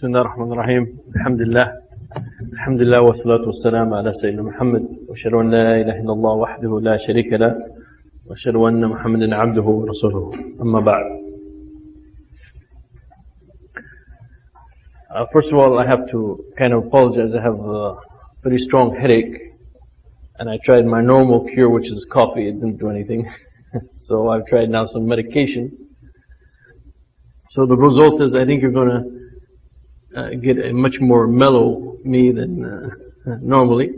بسم الله الرحمن الرحيم الحمد لله والصلاة والسلام على سيدنا محمد وأشهد أن لا إله إلا الله وحده لا شريك له وأشهد أن محمدا عبده ورسوله أما بعد. First of all, I have to kind of apologize. I have a very strong headache and I tried my normal cure, which is coffee. It didn't do anything. So I've tried now some medication. So the result is I think you're going to get a much more mellow me than normally,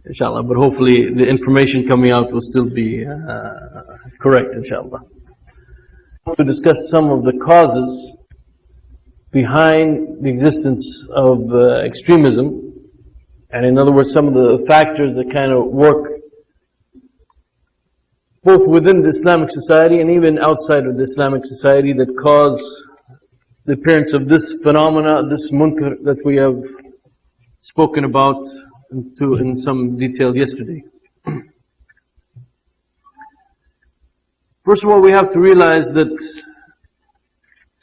inshallah. But hopefully the information coming out will still be correct, inshallah. To discuss some of the causes behind the existence of extremism, and in other words, some of the factors that kind of work both within the Islamic society and even outside of the Islamic society that cause the appearance of this phenomena, this munkar that we have spoken about in some detail yesterday. First of all, we have to realize that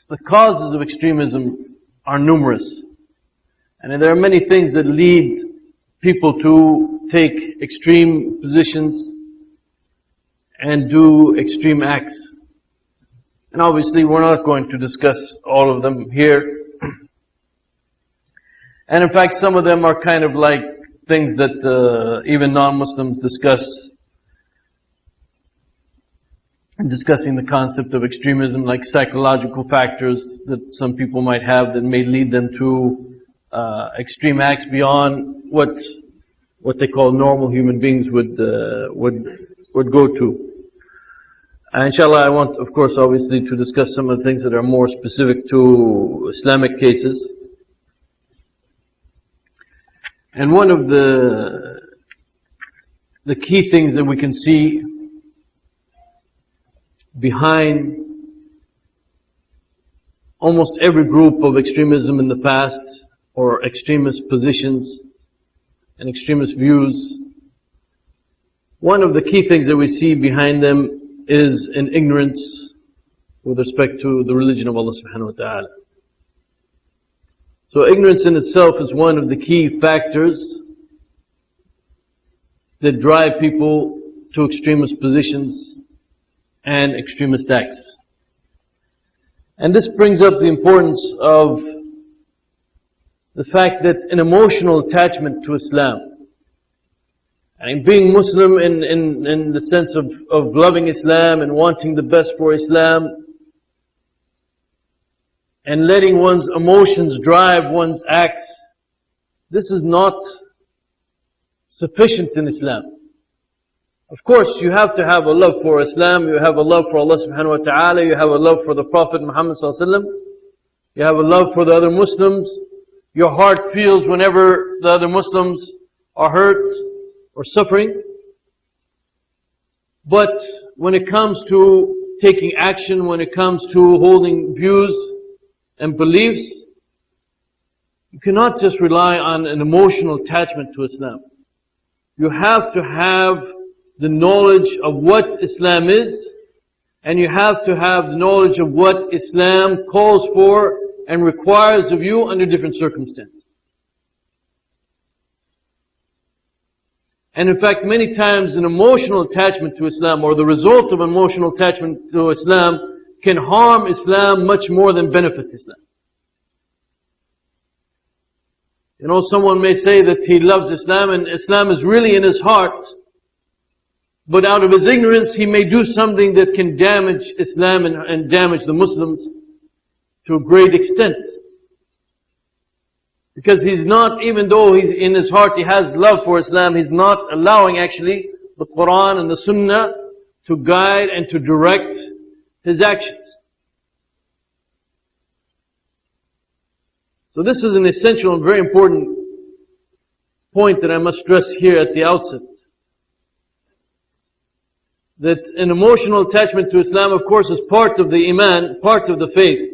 the causes of extremism are numerous. And there are many things that lead people to take extreme positions and do extreme acts. And obviously we're not going to discuss all of them here. And in fact, some of them are kind of like things that even non-Muslims discuss in discussing the concept of extremism, like psychological factors that some people might have that may lead them to extreme acts beyond what they call normal human beings would go to. Inshallah, I want, of course, obviously, to discuss some of the things that are more specific to Islamic cases. And one of the key things that we can see behind almost every group of extremism in the past, or extremist positions and extremist views, one of the key things that we see behind them is an ignorance with respect to the religion of Allah subhanahu wa ta'ala. So ignorance in itself is one of the key factors that drive people to extremist positions and extremist acts. And this brings up the importance of the fact that an emotional attachment to Islam, and being Muslim in the sense of loving Islam and wanting the best for Islam, and letting one's emotions drive one's acts, this is not sufficient in Islam. Of course, you have to have a love for Islam, you have a love for Allah subhanahu wa ta'ala, you have a love for the Prophet Muhammad sallallahu alaihi wasallam, you have a love for the other Muslims, your heart feels whenever the other Muslims are hurt or suffering. But when it comes to taking action, when it comes to holding views and beliefs, you cannot just rely on an emotional attachment to Islam. You have to have the knowledge of what Islam is, and you have to have the knowledge of what Islam calls for and requires of you under different circumstances. And in fact, many times an emotional attachment to Islam, or the result of emotional attachment to Islam, can harm Islam much more than benefit Islam. You know, someone may say that he loves Islam and Islam is really in his heart, but out of his ignorance he may do something that can damage Islam and damage the Muslims to a great extent. Because he's not, even though he's in his heart he has love for Islam, he's not allowing actually the Quran and the Sunnah to guide and to direct his actions. So this is an essential and very important point that I must stress here at the outset. That an emotional attachment to Islam, of course, is part of the Iman, part of the faith.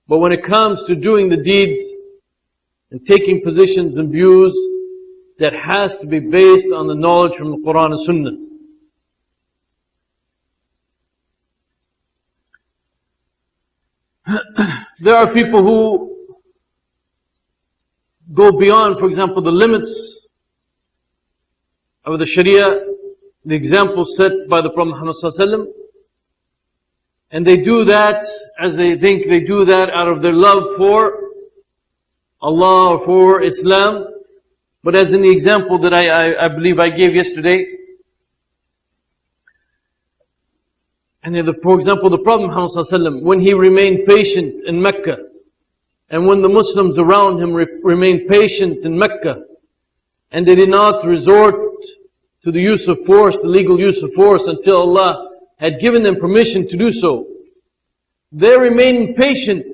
But when it comes to doing the deeds and taking positions and views, that has to be based on the knowledge from the Quran and Sunnah. There are people who go beyond, for example, the limits of the Sharia, the example set by the Prophet Muhammad ﷺ, and they do that as they think they do that out of their love for Allah or for Islam. But as in the example that I believe I gave yesterday, and for example, the Prophet Muhammad ﷺ, when he remained patient in Mecca, and when the Muslims around him remained patient in Mecca, and they did not resort to the use of force, the legal use of force, until Allah had given them permission to do so, their remaining patient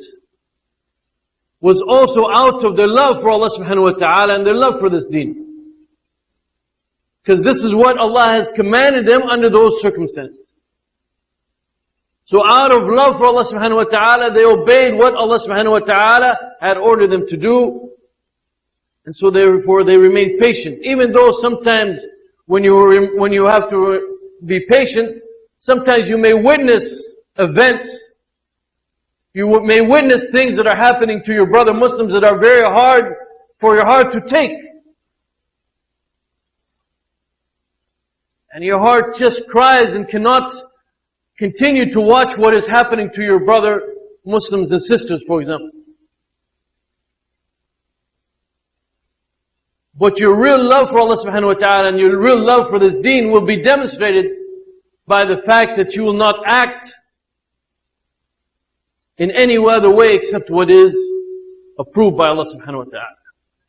was also out of their love for Allah subhanahu wa ta'ala and their love for this deen. Because this is what Allah has commanded them under those circumstances. So out of love for Allah subhanahu wa ta'ala, they obeyed what Allah subhanahu wa ta'ala had ordered them to do. And so therefore they remained patient. Even though sometimes when you have to be patient, sometimes you may witness events, you may witness things that are happening to your brother Muslims that are very hard for your heart to take. And your heart just cries and cannot continue to watch what is happening to your brother Muslims and sisters, for example. But your real love for Allah subhanahu wa ta'ala and your real love for this deen will be demonstrated by the fact that you will not act in any other way except what is approved by Allah subhanahu wa ta'ala.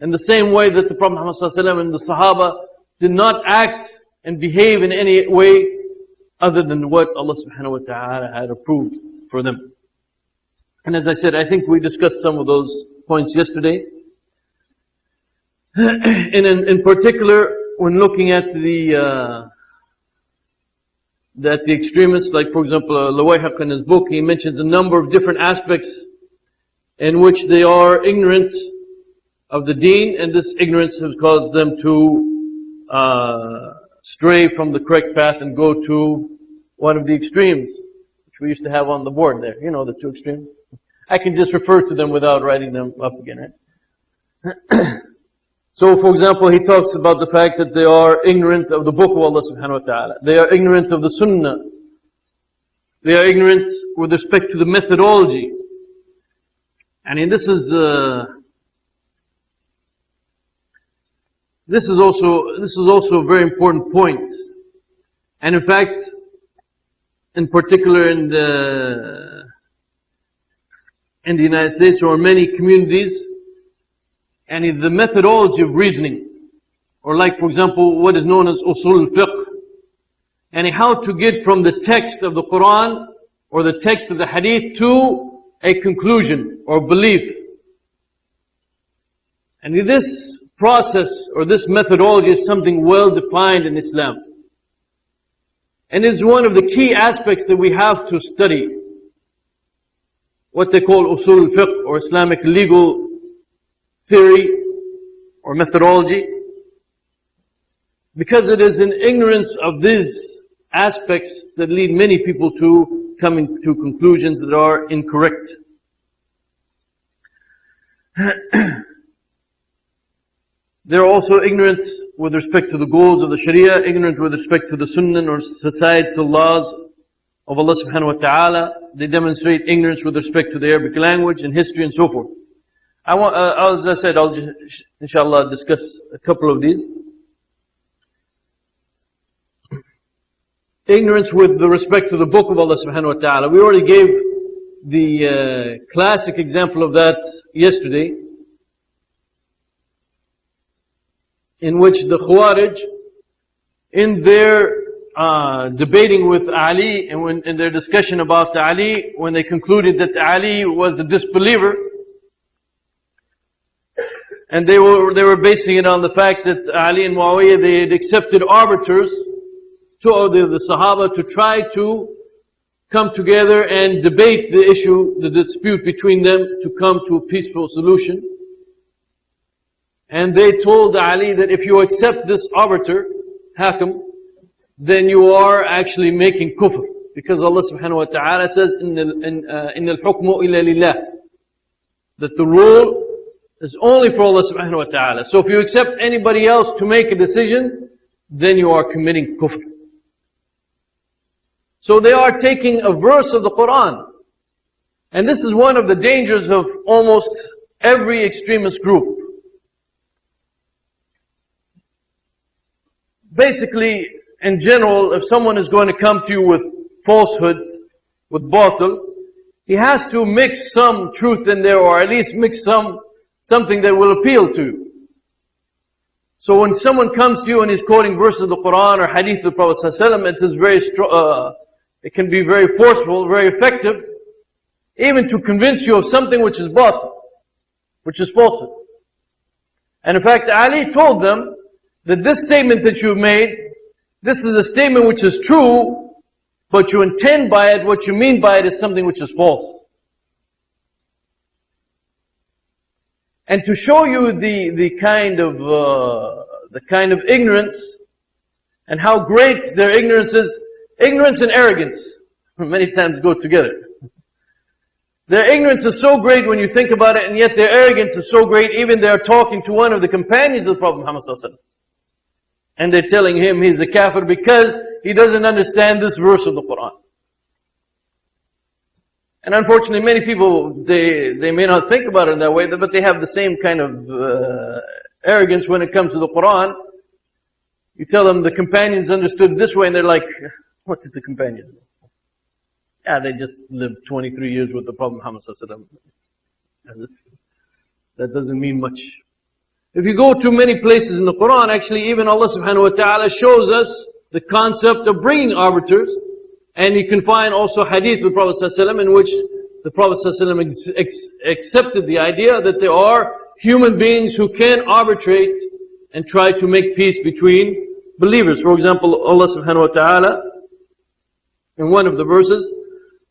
In the same way that the Prophet Muhammad sallallahu alaihi wasallam and the Sahaba did not act and behave in any way other than what Allah subhanahu wa ta'ala had approved for them. And as I said, I think we discussed some of those points yesterday. And in particular, when looking at the extremists, like for example, Lecutre in his book, he mentions a number of different aspects in which they are ignorant of the deen, and this ignorance has caused them to stray from the correct path and go to one of the extremes, which we used to have on the board there. You know, the two extremes. I can just refer to them without writing them up again, right? So, for example, he talks about the fact that they are ignorant of the book of Allah subhanahu wa ta'ala. They are ignorant of the sunnah. They are ignorant with respect to the methodology. And this is also a very important point. And in fact, in particular in the United States or many communities, and in the methodology of reasoning, or like for example what is known as usul al-fiqh, and how to get from the text of the Quran or the text of the hadith to a conclusion or belief. And this process or this methodology is something well defined in Islam. And it's one of the key aspects that we have to study. What they call usul al-fiqh or Islamic legal theory or methodology. Because it is in ignorance of these aspects that lead many people to coming to conclusions that are incorrect. They're also ignorant with respect to the goals of the Sharia, ignorant with respect to the Sunnah or societal laws of Allah subhanahu wa ta'ala. They demonstrate ignorance with respect to the Arabic language and history and so forth. As I said, I'll just, inshallah, discuss a couple of these. Ignorance with respect to the book of Allah subhanahu wa ta'ala. We already gave the classic example of that yesterday, in which the Khawarij, in their debating with Ali, and in their discussion about Ali, when they concluded that Ali was a disbeliever, and they were basing it on the fact that Ali and Muawiyah, they had accepted arbiters, the Sahaba, to try to come together and debate the issue, the dispute between them, to come to a peaceful solution. And they told Ali that if you accept this arbiter, Hakim, then you are actually making kufr. Because Allah subhanahu wa ta'ala says, إِنَّ الْحُكْمُ إِلَّا لِلَّهِ, that the rule is only for Allah subhanahu wa ta'ala. So if you accept anybody else to make a decision, then you are committing kufr. So they are taking a verse of the Quran. And this is one of the dangers of almost every extremist group. Basically, in general, if someone is going to come to you with falsehood, with batil, he has to mix some truth in there, or at least mix something that will appeal to you. So when someone comes to you and is quoting verses of the Quran or hadith of the Prophet ﷺ, it is very it can be very forceful, very effective, even to convince you of something which is batil, which is falsehood. And in fact, Ali told them that this statement that you've made, this is a statement which is true, but you intend by it, what you mean by it is something which is false. And to show you the kind of ignorance and how great their ignorance is, ignorance and arrogance many times go together. Their ignorance is so great when you think about it, and yet their arrogance is so great, even they are talking to one of the companions of the Prophet Muhammad ﷺ. And they're telling him he's a kafir because he doesn't understand this verse of the Quran. And unfortunately, many people, they may not think about it in that way, but they have the same kind of arrogance when it comes to the Quran. You tell them the companions understood it this way, and they're like, what did the companions do? Yeah, they just lived 23 years with the Prophet Muhammad ﷺ. That doesn't mean much. If you go to many places in the Quran, actually even Allah subhanahu wa ta'ala shows us the concept of bringing arbiters. And you can find also hadith with the Prophet ﷺ in which the Prophet ﷺ accepted the idea that there are human beings who can arbitrate and try to make peace between believers. For example, Allah subhanahu wa ta'ala, in one of the verses,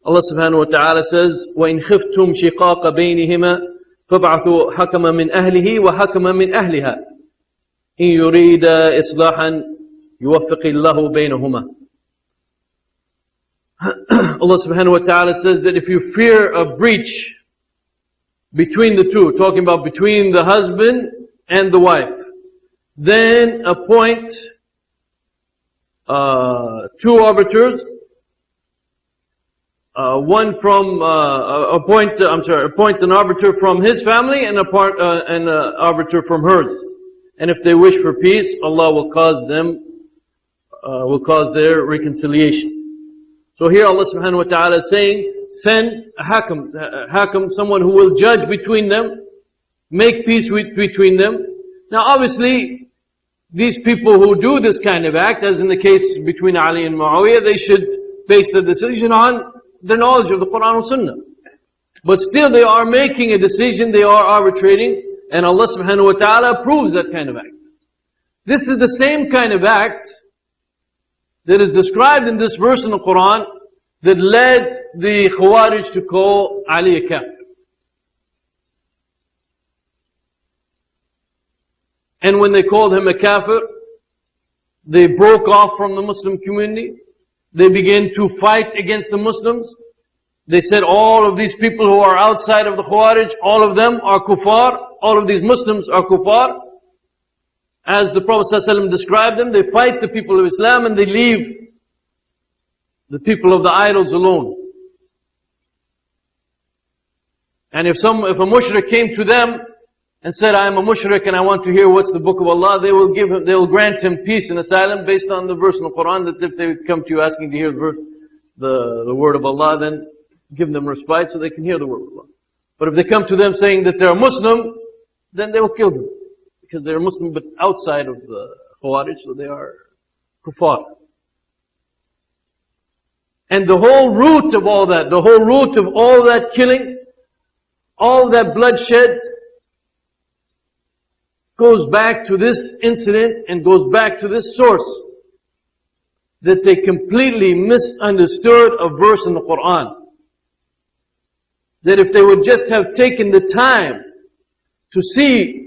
Allah subhanahu wa ta'ala says, وَإِنْ خِفْتُمْ شِقَاقَ بَيْنِهِمَا فَابْعَثُوا حَكَمًا مِنْ أَهْلِهِ وَحَكَمًا مِنْ أَهْلِهَا إِنْ يُرِيدَ إِصْلَاحًا يُوَفِّقِ اللَّهُ بَيْنَهُمَا. Allah subhanahu wa ta'ala says that if you fear a breach between the two, talking about between the husband and the wife, then appoint two arbiters, appoint an arbiter from his family and an arbiter from hers. And if they wish for peace, Allah will cause their reconciliation. So here Allah subhanahu wa ta'ala is saying, send a hakam, someone who will judge between them, make peace between them. Now obviously, these people who do this kind of act, as in the case between Ali and Muawiyah, they should base the decision on the knowledge of the Quran and Sunnah. But still they are making a decision, they are arbitrating, and Allah subhanahu wa ta'ala approves that kind of act. This is the same kind of act that is described in this verse in the Quran that led the Khawarij to call Ali a kafir. And when they called him a kafir, they broke off from the Muslim community. They began to fight against the Muslims. They said all of these people who are outside of the Khawarij, all of them are kuffar. All of these Muslims are kuffar. As the Prophet ﷺ described them, they fight the people of Islam and they leave the people of the idols alone. And if a mushrik came to them and said, I am a mushrik and I want to hear what's the book of Allah, they will grant him peace and asylum based on the verse in the Quran that if they come to you asking to hear the word of Allah, then give them respite so they can hear the word of Allah. But if they come to them saying that they're a Muslim, then they will kill them. Because they're Muslim but outside of the Khawarij, so they are kuffar. And the whole root of all that, the whole root of all that killing, all that bloodshed, goes back to this incident and goes back to this source. That they completely misunderstood a verse in the Quran. That if they would just have taken the time to see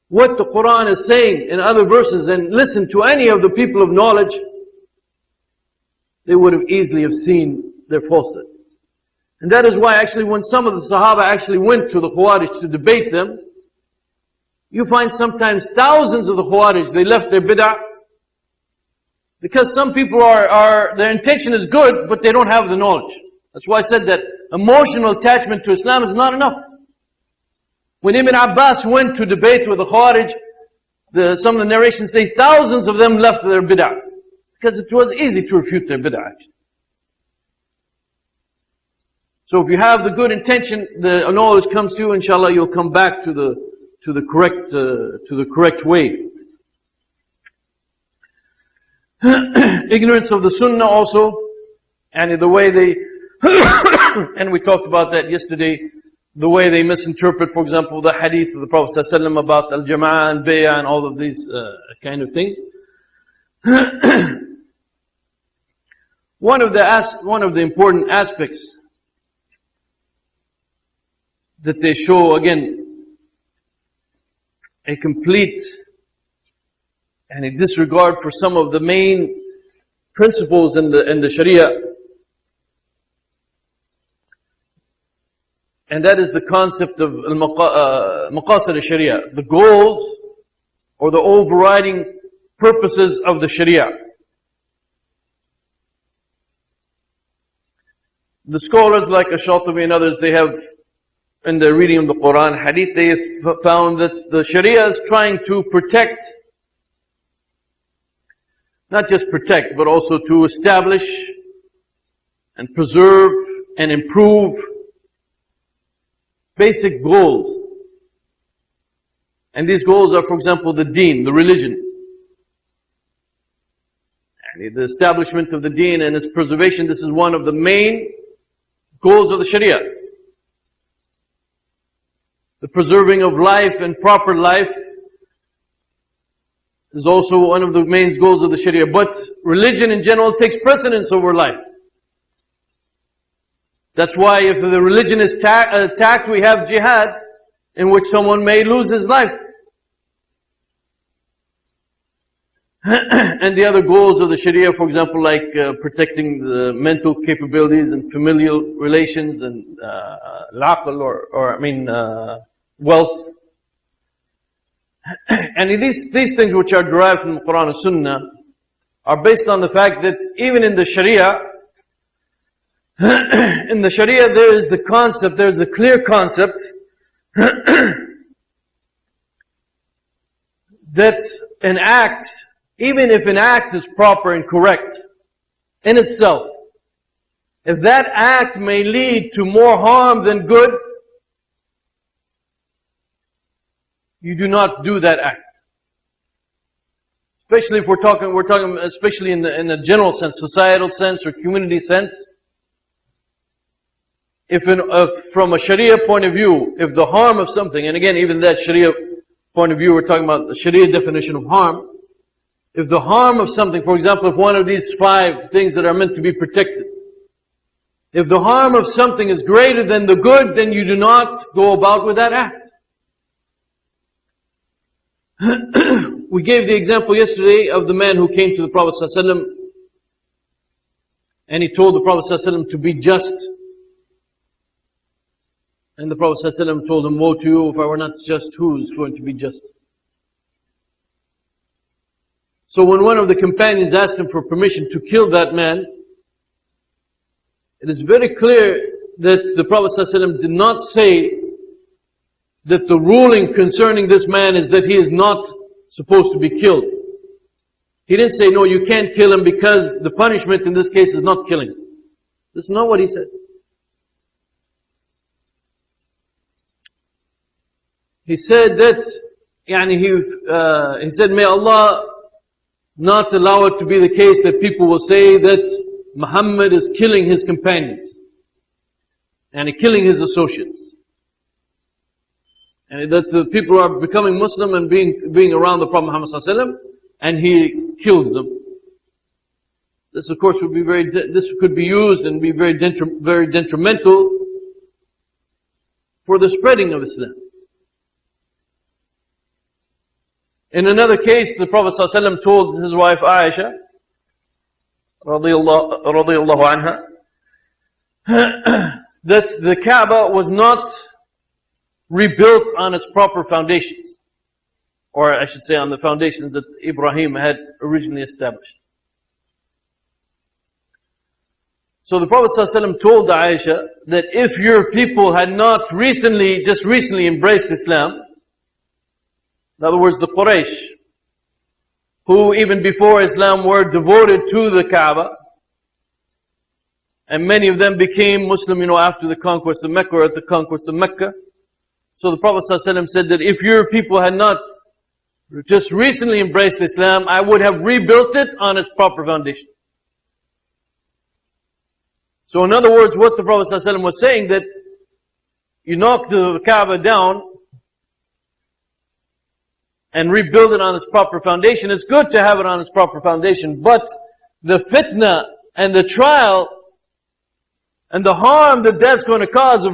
what the Quran is saying in other verses and listen to any of the people of knowledge, they would have easily have seen their falsehood. And that is why actually when some of the Sahaba actually went to the Khawarij to debate them, you find sometimes thousands of the Khawarij, they left their bid'ah because some people their intention is good, but they don't have the knowledge. That's why I said that emotional attachment to Islam is not enough. When Ibn Abbas went to debate with the Khawarij, some of the narrations say thousands of them left their bid'ah because it was easy to refute their bid'ah. So if you have the good intention, the knowledge comes to you, inshallah, you'll come back to the correct way. Ignorance of the Sunnah also, and the way they, and we talked about that yesterday, the way they misinterpret, for example, the hadith of the Prophet ﷺ about al-jama'ah and Bayan and all of these kind of things. One of the important aspects that they show, again, a complete and a disregard for some of the main principles in the Sharia. And that is the concept of maqasid al-Sharia, the goals or the overriding purposes of the Sharia. The scholars like Ash-Shatibi and others, they have, in their reading of the Quran, Hadith, they have found that the Sharia is trying to protect, not just protect, but also to establish and preserve and improve basic goals. And these goals are, for example, the deen, the religion. And the establishment of the deen and its preservation, this is one of the main goals of the Sharia. The preserving of life and proper life is also one of the main goals of the Sharia. But religion in general takes precedence over life. That's why if the religion is attacked, we have jihad, in which someone may lose his life. And the other goals of the Sharia, for example, like protecting the mental capabilities and familial relations and wealth. And these things which are derived from the Quran and Sunnah are based on the fact that even in the Sharia, there is the concept, there is the clear concept that an act, even if an act is proper and correct in itself, if that act may lead to more harm than good, you do not do that act. Especially if we're talking especially in the general sense, societal sense or community sense. If from a Sharia point of view, if the harm of something, and again, even that Sharia point of view, we're talking about the Sharia definition of harm. If the harm of something, for example, if one of these 5 things that are meant to be protected, if the harm of something is greater than the good, then you do not go about with that act. We gave the example yesterday of the man who came to the Prophet ﷺ and he told the Prophet ﷺ to be just. And the Prophet ﷺ told him, woe to you, if I were not just, who is going to be just? So when one of the companions asked him for permission to kill that man, it is very clear that the Prophet ﷺ did not say that the ruling concerning this man is that he is not supposed to be killed. He didn't say, no, you can't kill him because the punishment in this case is not killing. This is not what he said. He said that, he said, may Allah not allow it to be the case that people will say that Muhammad is killing his companions and killing his associates. And that the people are becoming Muslim and being around the Prophet Muhammad ﷺ, and he kills them. This, of course, this could be used and be very detrimental for the spreading of Islam. In another case, the Prophet ﷺ told his wife Aisha, radiyallahu anha, that the Kaaba was not rebuilt on its proper foundations. Or I should say on the foundations that Ibrahim had originally established. So the Prophet ﷺ told Aisha that if your people had not just recently embraced Islam, in other words the Quraysh, who even before Islam were devoted to the Kaaba, and many of them became Muslim, after the conquest of Mecca or at the conquest of Mecca. So the Prophet ﷺ said that if your people had not just recently embraced Islam, I would have rebuilt it on its proper foundation. So in other words, what the Prophet ﷺ was saying, that you knock the Kaaba down and rebuild it on its proper foundation. It's good to have it on its proper foundation, but the fitna and the trial and the harm that that's going to cause of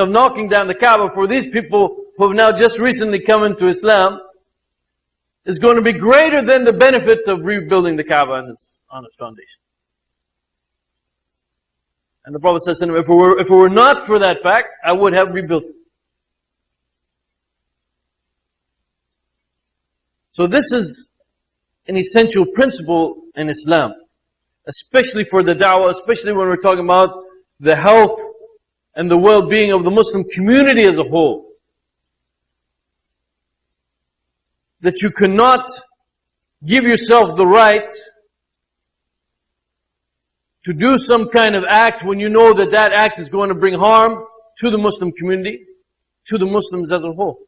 knocking down the Kaaba for these people who have now just recently come into Islam is going to be greater than the benefit of rebuilding the Kaaba on its foundation. And the Prophet says, if it were not for that fact, I would have rebuilt it. So this is an essential principle in Islam, especially for the da'wah, especially when we're talking about the health and the well-being of the Muslim community as a whole. That you cannot give yourself the right to do some kind of act when you know that that act is going to bring harm to the Muslim community, to the Muslims as a whole.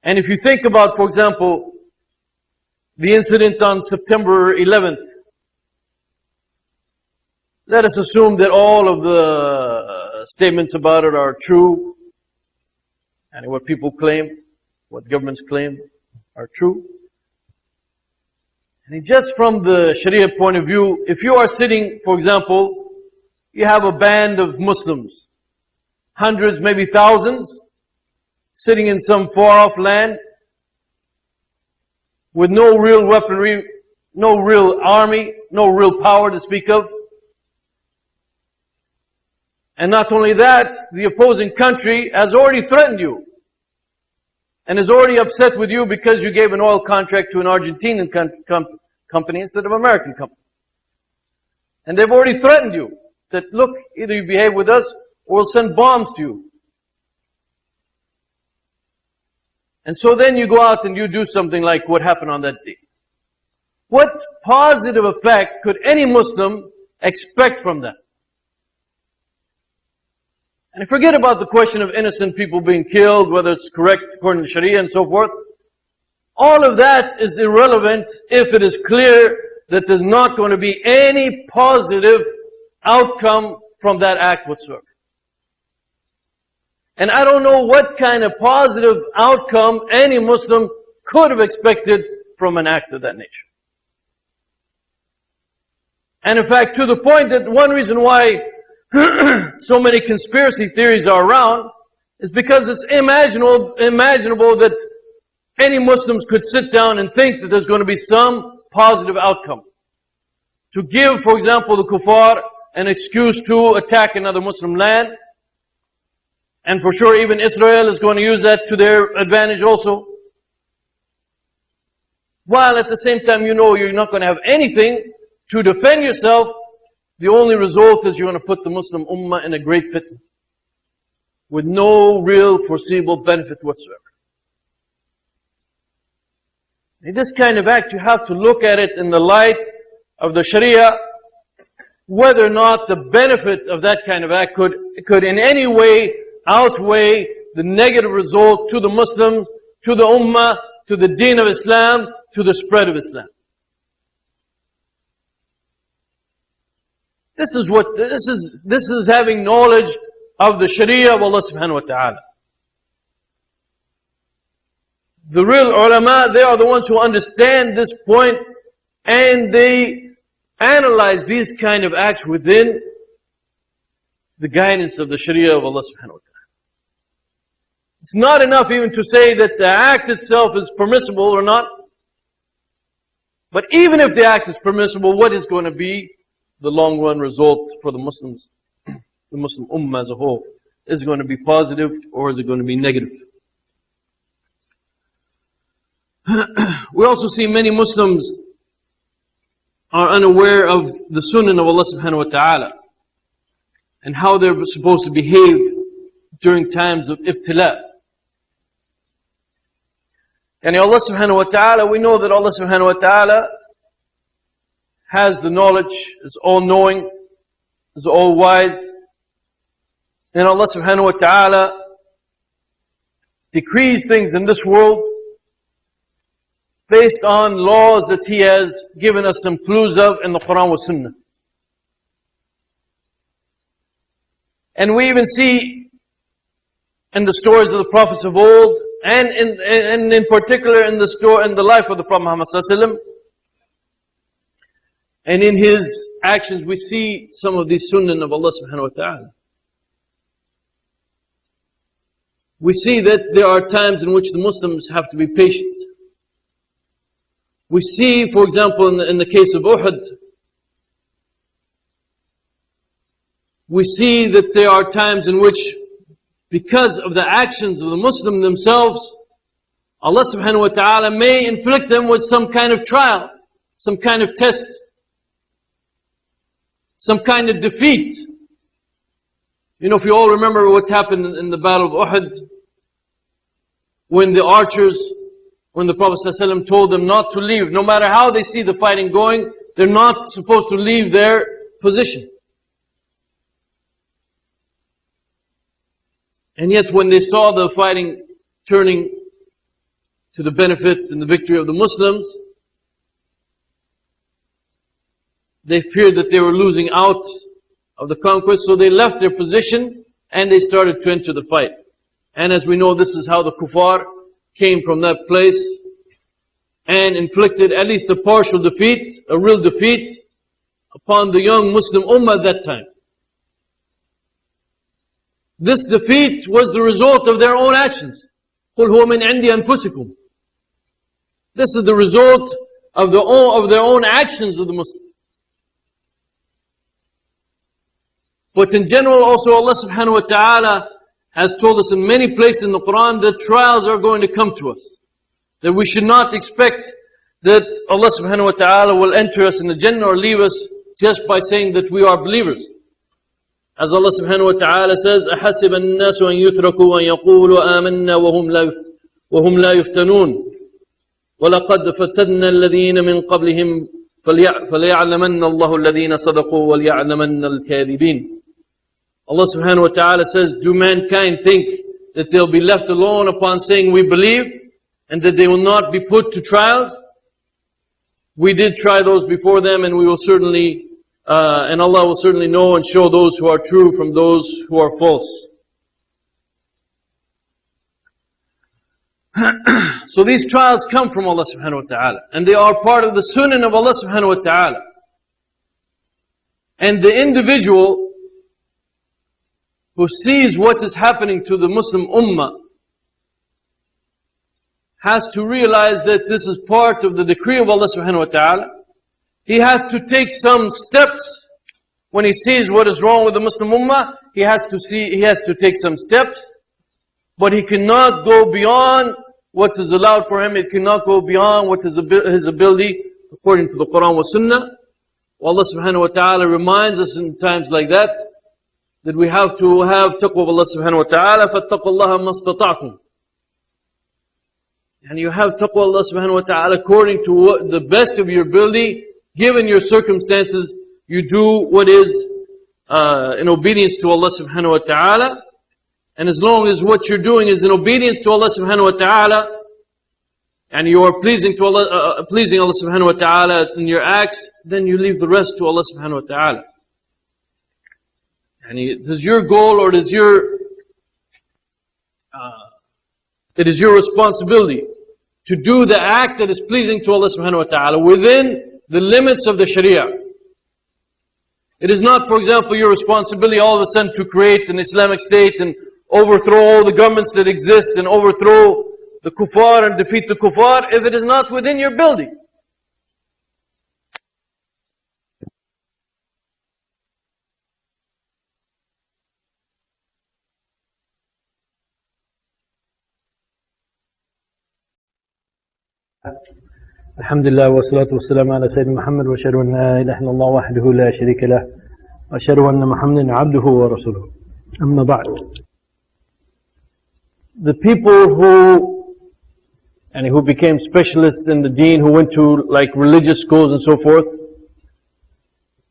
And if you think about, for example, the incident on September 11th, let us assume that all of the statements about it are true, and what people claim, what governments claim are true. And just from the Sharia point of view, if you are sitting, for example, you have a band of Muslims, hundreds, maybe thousands, sitting in some far-off land with no real weaponry, no real army, no real power to speak of. And not only that, the opposing country has already threatened you and is already upset with you because you gave an oil contract to an Argentinian company instead of an American company. And they've already threatened you that, look, either you behave with us or we'll send bombs to you. And so then you go out and you do something like what happened on that day. What positive effect could any Muslim expect from that? And forget about the question of innocent people being killed, whether it's correct according to Sharia and so forth. All of that is irrelevant if it is clear that there's not going to be any positive outcome from that act whatsoever. And I don't know what kind of positive outcome any Muslim could have expected from an act of that nature. And in fact, to the point that one reason why so many conspiracy theories are around is because it's imaginable that any Muslims could sit down and think that there's going to be some positive outcome. To give, for example, the kuffar an excuse to attack another Muslim land. And for sure even Israel is going to use that to their advantage also. While at the same time you know you're not going to have anything to defend yourself, the only result is you're going to put the Muslim ummah in a great fitna with no real foreseeable benefit whatsoever. In this kind of act, you have to look at it in the light of the Sharia, whether or not the benefit of that kind of act could in any way outweigh the negative result to the Muslims, to the ummah, to the deen of Islam, to the spread of Islam. This is having knowledge of the Sharia of Allah subhanahu wa ta'ala. The real ulama, they are the ones who understand this point and they analyze these kind of acts within the guidance of the Sharia of Allah subhanahu wa ta'ala. It's not enough even to say that the act itself is permissible or not. But even if the act is permissible, what is going to be the long run result for the Muslims, the Muslim Ummah as a whole? Is it going to be positive or is it going to be negative? We also see many Muslims are unaware of the sunnah of Allah subhanahu wa ta'ala and how they're supposed to behave during times of ibtila. And Allah subhanahu wa ta'ala, we know that Allah subhanahu wa ta'ala has the knowledge, is all knowing, is all wise. And Allah subhanahu wa ta'ala decrees things in this world based on laws that He has given us some clues of in the Quran wa Sunnah. And we even see in the stories of the prophets of old, and in particular in the life of the Prophet Muhammad sallallahu alaihi wasallam, and in his actions, we see some of these sunnah of Allah subhanahu wa ta'ala. We see that there are times in which the Muslims have to be patient. We see, for example, in the case of Uhud, we see that there are times in which, because of the actions of the Muslim themselves, Allah subhanahu wa ta'ala may inflict them with some kind of trial, some kind of test, some kind of defeat. You know, if you all remember what happened in the Battle of Uhud, when the archers, when the Prophet ﷺ told them not to leave, no matter how they see the fighting going, they're not supposed to leave their position. And yet when they saw the fighting turning to the benefit and the victory of the Muslims, they feared that they were losing out of the conquest, so they left their position and they started to enter the fight. And as we know, this is how the kuffar came from that place and inflicted at least a partial defeat, a real defeat, upon the young Muslim Ummah at that time. This defeat was the result of their own actions. قُلْ هُوَ مِنْ عِنْدِ أَنفُسِكُمْ. This is the result of their own actions of the Muslims. But in general also, Allah subhanahu wa ta'ala has told us in many places in the Quran that trials are going to come to us. That we should not expect that Allah subhanahu wa ta'ala will enter us in the Jannah or leave us just by saying that we are believers. As Allah subhanahu wa ta'ala says, أَحَسِبَ النَّاسُ أَن يُتْرَكُوا أَن يَقُولُوا آمَنَّا وَهُمْ لَا يُفْتَنُونَ وَلَقَدْ فَتَنَّا الَّذِينَ مِنْ قَبْلِهِمْ فَلْيَعْلَمَنَّ اللَّهُ الَّذِينَ صَدَقُوا وَلْيَعْلَمَنَّ الْكَاذِبِينَ. Allah subhanahu wa ta'ala says, do mankind think that they'll be left alone upon saying we believe and that they will not be put to trials? We did try those before them, and we will certainly, and Allah will certainly know and show those who are true from those who are false. So these trials come from Allah subhanahu wa ta'ala, and they are part of the sunnah of Allah subhanahu wa ta'ala. And the individual who sees what is happening to the Muslim Ummah has to realize that this is part of the decree of Allah subhanahu wa ta'ala. He has to take some steps when he sees what is wrong with the Muslim Ummah. He has to take some steps, but he cannot go beyond what is allowed for him. It cannot go beyond what is his ability according to the Quran wa Sunnah. Allah subhanahu wa ta'ala reminds us in times like that we have to have taqwa of Allah subhanahu wa ta'ala. فَاتَّقُوا اللَّهَ مَا اسْتَطَعْتُمْ. And you have taqwa of Allah subhanahu wa ta'ala according to what the best of your ability, given your circumstances. You do what is in obedience to Allah subhanahu wa ta'ala. And as long as what you're doing is in obedience to Allah subhanahu wa ta'ala, and you are pleasing Allah subhanahu wa ta'ala in your acts, then you leave the rest to Allah subhanahu wa ta'ala. And it is your goal, or it is your responsibility to do the act that is pleasing to Allah subhanahu wa ta'ala within the limits of the Sharia. It is not, for example, your responsibility all of a sudden to create an Islamic state and overthrow all the governments that exist and overthrow the kuffar and defeat the kuffar if it is not within your ability. الحمد لله والصلاة والسلام على سيدنا محمد وأشهد أن لا إله إلا الله وحده لا شريك له وأشهد أن محمدا عبده ورسوله أما بعد. The people who became specialists in the deen, who went to like religious schools and so forth,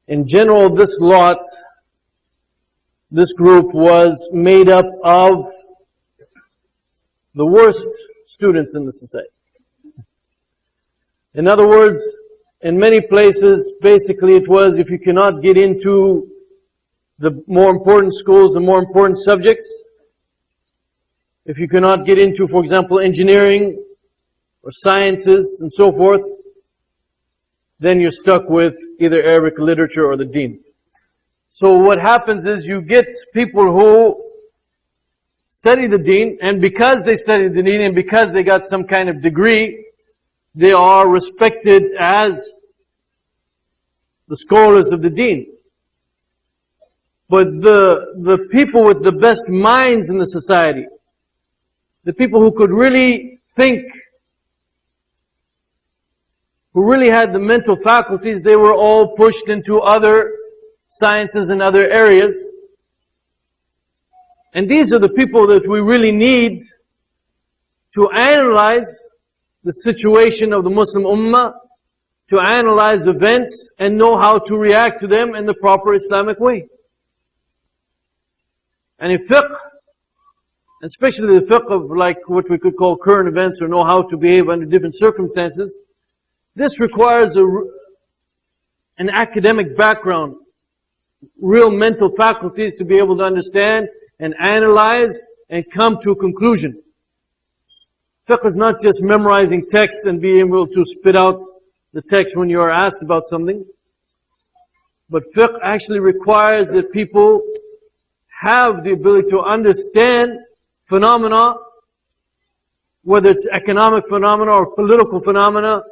in general this group was made up of the worst students in the society. In other words, in many places, basically it was, if you cannot get into the more important schools, the more important subjects, if you cannot get into, for example, engineering or sciences and so forth, then you're stuck with either Arabic literature or the deen. So what happens is you get people who study the deen, and because they study the deen and because they got some kind of degree, they are respected as the scholars of the deen. But the people with the best minds in the society, the people who could really think, who really had the mental faculties, they were all pushed into other sciences and other areas. And these are the people that we really need to analyze the situation of the Muslim Ummah, to analyze events and know how to react to them in the proper Islamic way. And in fiqh, especially the fiqh of like what we could call current events, or know how to behave under different circumstances, this requires an academic background, real mental faculties to be able to understand and analyze and come to a conclusion. Fiqh is not just memorizing text and being able to spit out the text when you are asked about something. But fiqh actually requires that people have the ability to understand phenomena, whether it's economic phenomena or political phenomena,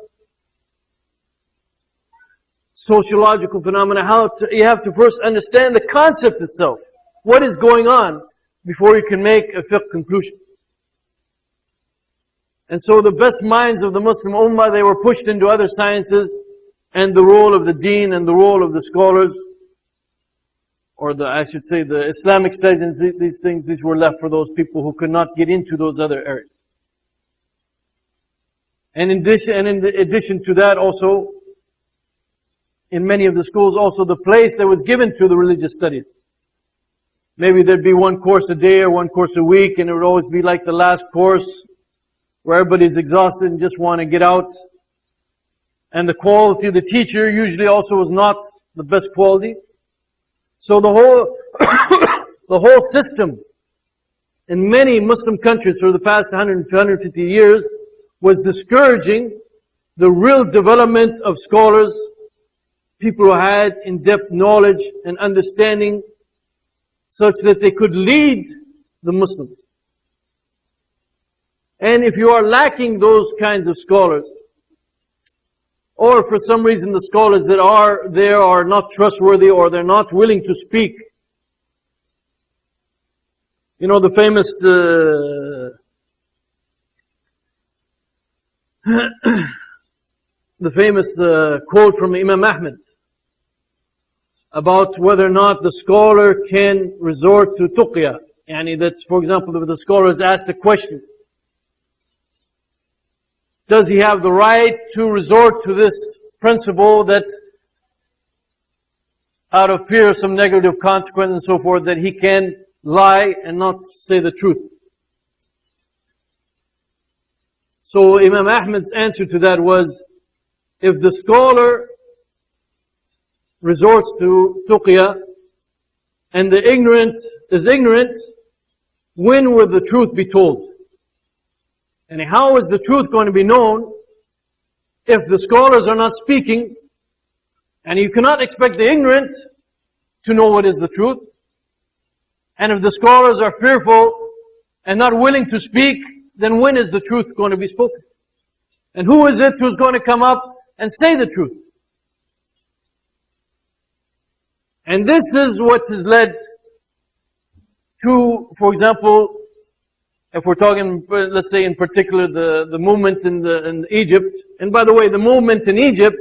sociological phenomena. You have to first understand the concept itself. What is going on before you can make a fiqh conclusion. And so the best minds of the Muslim Ummah, they were pushed into other sciences, and the role of the deen and the role of the scholars, or I should say the Islamic studies, these were left for those people who could not get into those other areas. And in addition to that also, in many of the schools also, the place that was given to the religious studies. Maybe there'd be one course a day or one course a week, and it would always be like the last course, where everybody's exhausted and just want to get out. And the quality of the teacher usually also was not the best quality. So the whole system in many Muslim countries for the past 100 to 150 years was discouraging the real development of scholars, people who had in-depth knowledge and understanding such that they could lead the Muslims. And if you are lacking those kinds of scholars, or for some reason the scholars that are there are not trustworthy, or they're not willing to speak. You know the famous quote from Imam Ahmed about whether or not the scholar can resort to tuqya. Yani that, for example, if the scholar is asked a question, does he have the right to resort to this principle that out of fear of some negative consequence and so forth, that he can lie and not say the truth? So Imam Ahmed's answer to that was, if the scholar resorts to tuqya and the ignorant is ignorant, when will the truth be told? And how is the truth going to be known if the scholars are not speaking? And you cannot expect the ignorant to know what is the truth. And if the scholars are fearful and not willing to speak, then when is the truth going to be spoken? And who is it who's going to come up and say the truth? And this is what has led to, for example, if we're talking, let's say in particular, the movement in Egypt, and by the way, the movement in Egypt,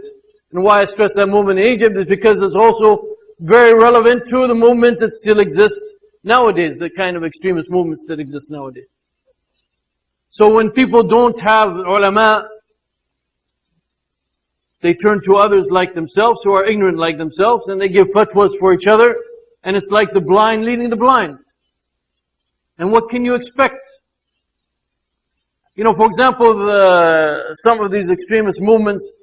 and why I stress that movement in Egypt is because it's also very relevant to the movement that still exists nowadays, the kind of extremist movements that exist nowadays. So when people don't have ulama, they turn to others like themselves who are ignorant like themselves, and they give fatwas for each other, and it's like the blind leading the blind. And what can you expect? You know, for example, some of these extremist movements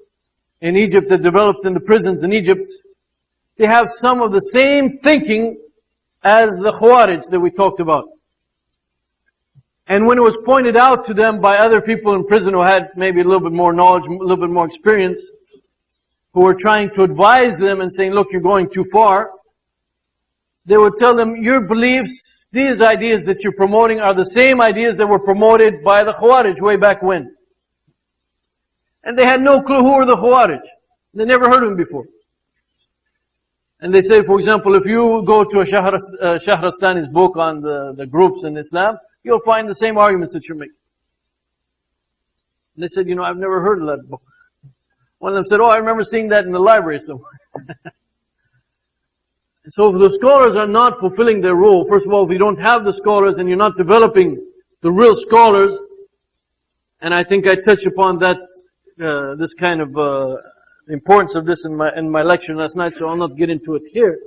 in Egypt that developed in the prisons in Egypt, they have some of the same thinking as the Khawarij that we talked about. And when it was pointed out to them by other people in prison who had maybe a little bit more knowledge, a little bit more experience, who were trying to advise them and saying, look, you're going too far, they would tell them, your beliefs, these ideas that you're promoting are the same ideas that were promoted by the Khawarij way back when. And they had no clue who were the Khawarij. They never heard of them before. And they say, for example, if you go to a Shahrastani's book on the groups in Islam, you'll find the same arguments that you're making. And they said, you know, I've never heard of that book. One of them said, oh, I remember seeing that in the library somewhere. So if the scholars are not fulfilling their role, first of all, if you don't have the scholars and you're not developing the real scholars, and I think I touched upon that, this kind of importance of this in my lecture last night, so I'll not get into it here.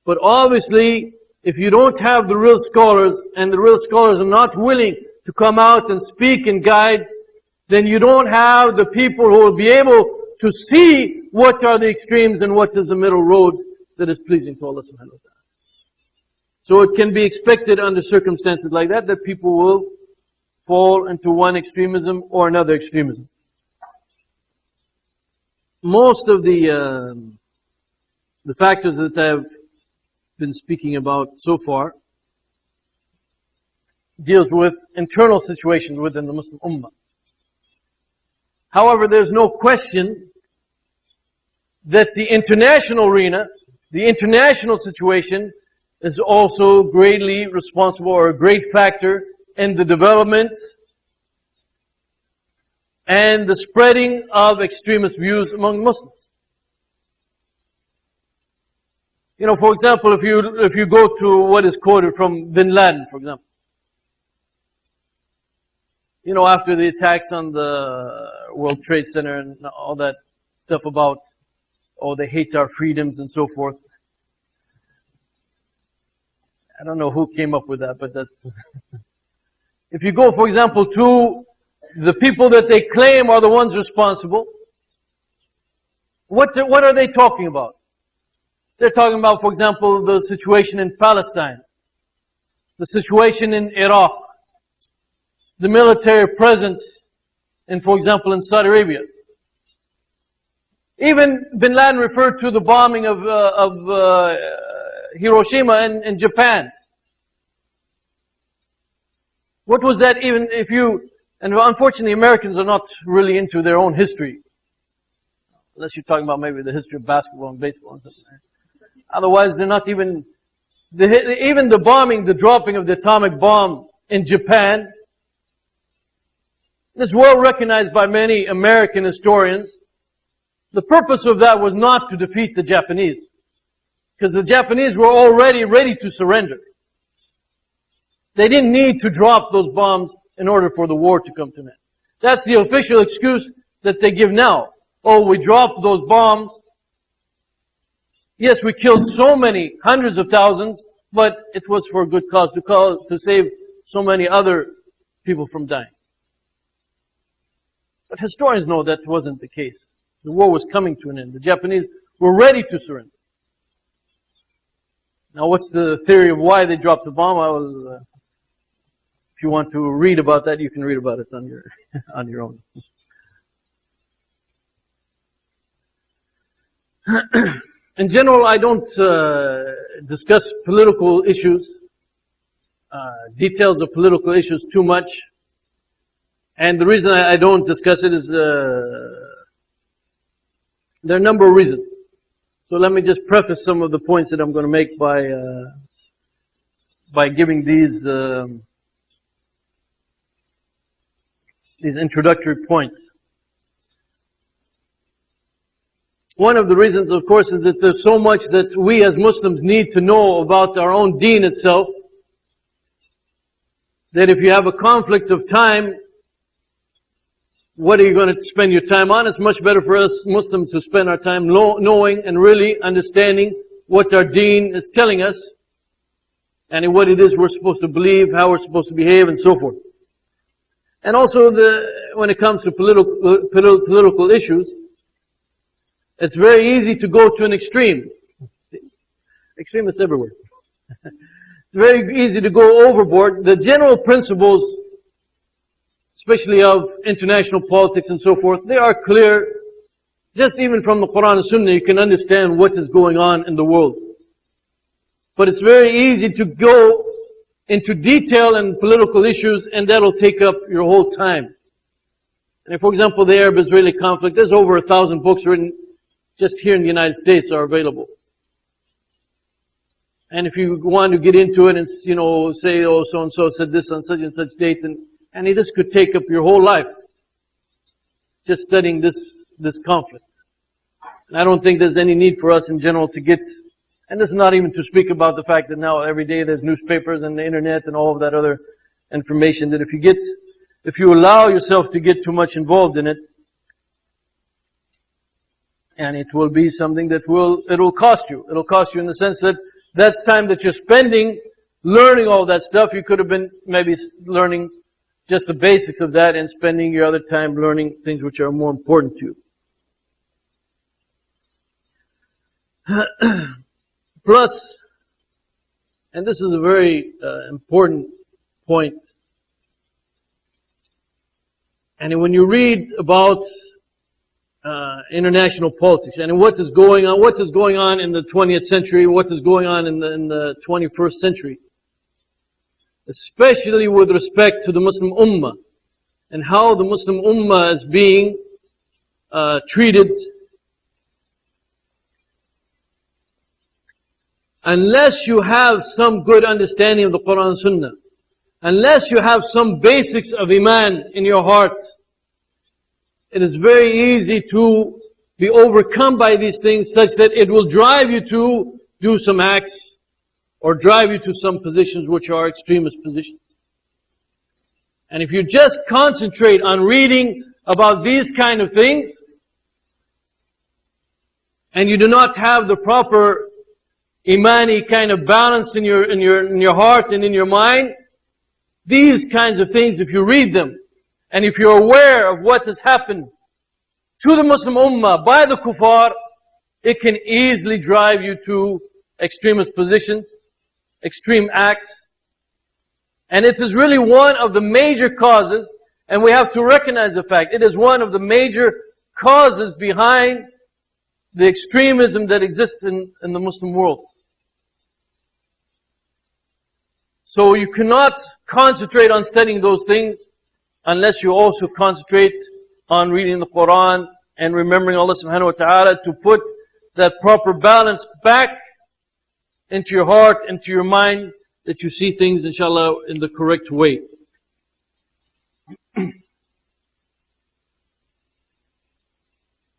But obviously, if you don't have the real scholars, and the real scholars are not willing to come out and speak and guide, then you don't have the people who will be able to see what are the extremes and what is the middle road that is pleasing to Allah subhanahu wa ta'ala. So it can be expected under circumstances like that, that people will fall into one extremism or another extremism. Most of the factors that I've been speaking about so far deals with internal situations within the Muslim Ummah. However, there's no question that the international arena, the international situation, is also greatly responsible, or a great factor in the development and the spreading of extremist views among Muslims. You know, for example, if you go to what is quoted from Bin Laden, for example. You know, after the attacks on the World Trade Center and all that stuff about, oh, they hate our freedoms and so forth. I don't know who came up with that, but that's... If you go, for example, to the people that they claim are the ones responsible, what are they talking about? They're talking about, for example, the situation in Palestine, the situation in Iraq, the military presence in, for example, in Saudi Arabia. Even Bin Laden referred to the bombing of Hiroshima in Japan. What was that even if you... And unfortunately, Americans are not really into their own history. Unless you're talking about maybe the history of basketball and baseball and something like that. Otherwise, they're not even... Even the bombing, the dropping of the atomic bomb in Japan, it's well recognized by many American historians. The purpose of that was not to defeat the Japanese, because the Japanese were already ready to surrender. They didn't need to drop those bombs in order for the war to come to an end. That's the official excuse that they give now. Oh, we dropped those bombs. Yes, we killed so many, hundreds of thousands, but it was for a good cause, to save so many other people from dying. But historians know that wasn't the case. The war was coming to an end. The Japanese were ready to surrender. Now, what's the theory of why they dropped the bomb? If you want to read about that, you can read about it on your own. In general, I don't discuss political issues, details of political issues too much. And the reason I don't discuss it is there are a number of reasons. So let me just preface some of the points that I'm going to make by giving these these introductory points. One of the reasons, of course, is that there's so much that we as Muslims need to know about our own deen itself, that if you have a conflict of time, what are you going to spend your time on? It's much better for us Muslims to spend our time knowing and really understanding what our deen is telling us, and what it is we're supposed to believe, how we're supposed to behave, and so forth. And also, when it comes to political issues, it's very easy to go to an extreme. Extremists everywhere. It's very easy to go overboard. The general principles, especially of international politics and so forth, they are clear. Just even from the Quran and Sunnah, you can understand what is going on in the world. But it's very easy to go into detail and political issues, and that'll take up your whole time. And for example, the Arab-Israeli conflict, there's over 1,000 books written just here in the United States are available. And if you want to get into it and, say, oh, so-and-so said this on such and such date, and this could take up your whole life just studying this conflict. And I don't think there's any need for us in general to get, and this is not even to speak about the fact that now every day there's newspapers and the internet and all of that other information, that if you allow yourself to get too much involved in it, and it will be something that it'll cost you. It'll cost you in the sense that that's time that you're spending learning all that stuff. You could have been maybe learning just the basics of that and spending your other time learning things which are more important to you. Plus, and this is a very important point, and when you read about international politics and what is going on in the 20th century, what is going on in the 21st century, especially with respect to the Muslim Ummah and how the Muslim Ummah is being treated, unless you have some good understanding of the Quran and Sunnah, unless you have some basics of Iman in your heart, it is very easy to be overcome by these things such that it will drive you to do some acts or drive you to some positions which are extremist positions. And if you just concentrate on reading about these kind of things, and you do not have the proper Imani kind of balance in your heart and in your mind, these kinds of things, if you read them, and if you're aware of what has happened to the Muslim Ummah by the kuffar, it can easily drive you to extremist positions, extreme acts. And it is really one of the major causes, and we have to recognize the fact, it is one of the major causes behind the extremism that exists in the Muslim world. So you cannot concentrate on studying those things unless you also concentrate on reading the Quran and remembering Allah subhanahu wa ta'ala to put that proper balance back into your heart, into your mind, that you see things, inshallah, in the correct way.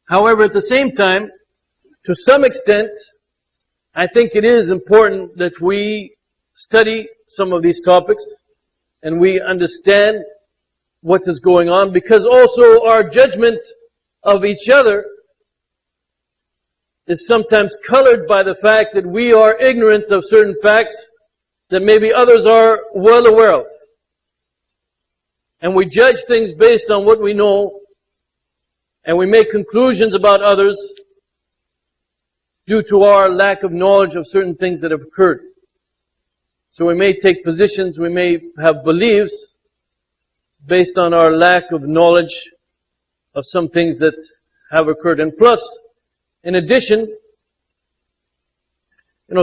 However, at the same time, to some extent, I think it is important that we study some of these topics and we understand what is going on, because also our judgment of each other is sometimes colored by the fact that we are ignorant of certain facts that maybe others are well aware of. And we judge things based on what we know, and we make conclusions about others due to our lack of knowledge of certain things that have occurred. So we may take positions, we may have beliefs based on our lack of knowledge of some things that have occurred. And plus, in addition,